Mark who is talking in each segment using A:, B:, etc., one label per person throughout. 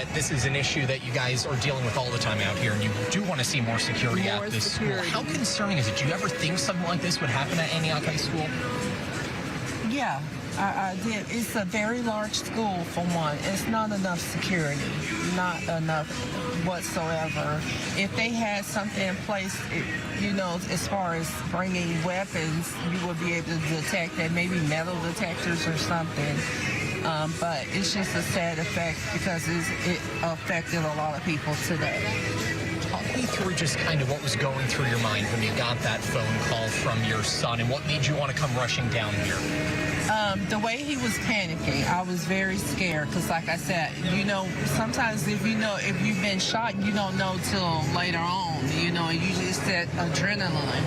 A: that this is an issue that you guys are dealing with all the time out here, and you do want to see more security at this school. How concerning is it? Do you ever think something like this would happen at Antioch High School?
B: Yeah, I did. It's a very large school, for one. It's not enough security, not enough whatsoever. If they had something in place, as far as bringing weapons, you would be able to detect that, maybe metal detectors or something. But it's just a sad effect because it affected a lot of people today.
A: Talk me through just kind of what was going through your mind when you got that phone call from your son, and what made you want to come rushing down here?
B: The way he was panicking, I was very scared because, like I said, sometimes if you've been shot, you don't know till later on. You just that adrenaline.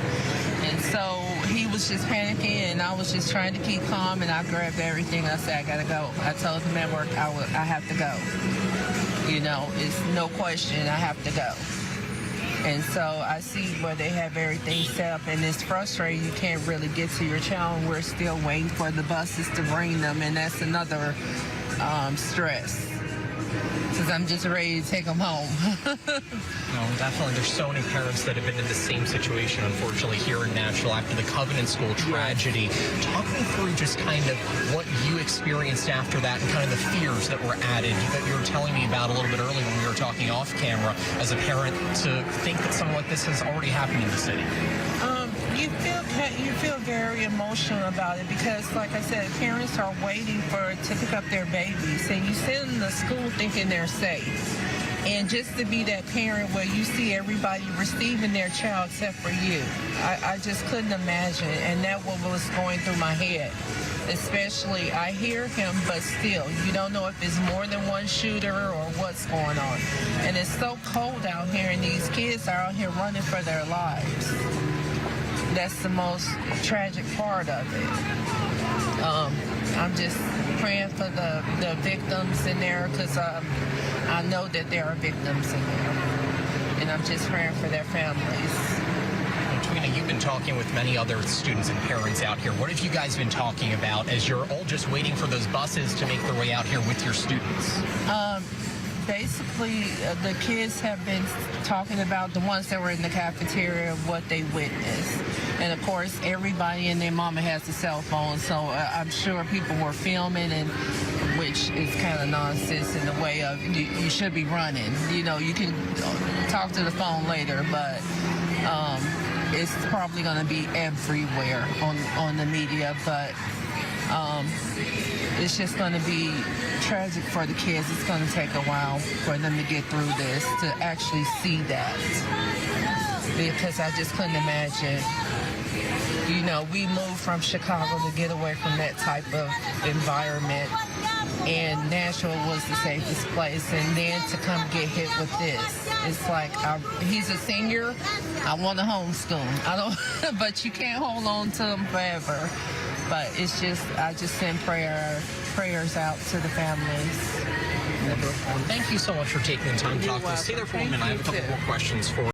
B: And so he was just panicking, and I was just trying to keep calm, and I grabbed everything. I said, I got to go. I told the network I have to go. It's no question I have to go. And so I see where they have everything set up, and it's frustrating. You can't really get to your child. We're still waiting for the buses to bring them, and that's another stress. Because I'm just ready to take them home.
A: No, definitely. There's so many parents that have been in the same situation, unfortunately, here in Nashville after the Covenant School tragedy. Talk me through just kind of what you experienced after that and kind of the fears that were added that you were telling me about a little bit earlier when we were talking off camera as a parent, to think that something like this has already happened in the city.
B: You feel very emotional about it because, like I said, parents are waiting to pick up their babies, and you send them to school thinking they're safe. And just to be that parent where you see everybody receiving their child except for you, I just couldn't imagine. And that was going through my head. Especially, I hear him, but still, you don't know if it's more than one shooter or what's going on. And it's so cold out here, and these kids are out here running for their lives. That's the most tragic part of it. I'm just praying for the victims in there because I know that there are victims in there. And I'm just praying for their families.
A: Twina, you've been talking with many other students and parents out here. What have you guys been talking about as you're all just waiting for those buses to make their way out here with your students?
B: Basically, the kids have been talking about, the ones that were in the cafeteria, what they witnessed. And, of course, everybody and their mama has a cell phone, so I'm sure people were filming, and which is kind of nonsense in the way of you should be running. You can talk to the phone later, but it's probably going to be everywhere on the media. But it's just going to be tragic for the kids. It's going to take a while for them to get through this, to actually see that. Because I just couldn't imagine. We moved from Chicago to get away from that type of environment, and Nashville was the safest place, and then to come get hit with this. It's like, he's a senior. I want to homeschool him. But you can't hold on to him forever. But it's just, I just send prayers out to the families.
A: Thank you so much for taking the time to talk to us. Stay there for a minute. I have a couple more questions for you.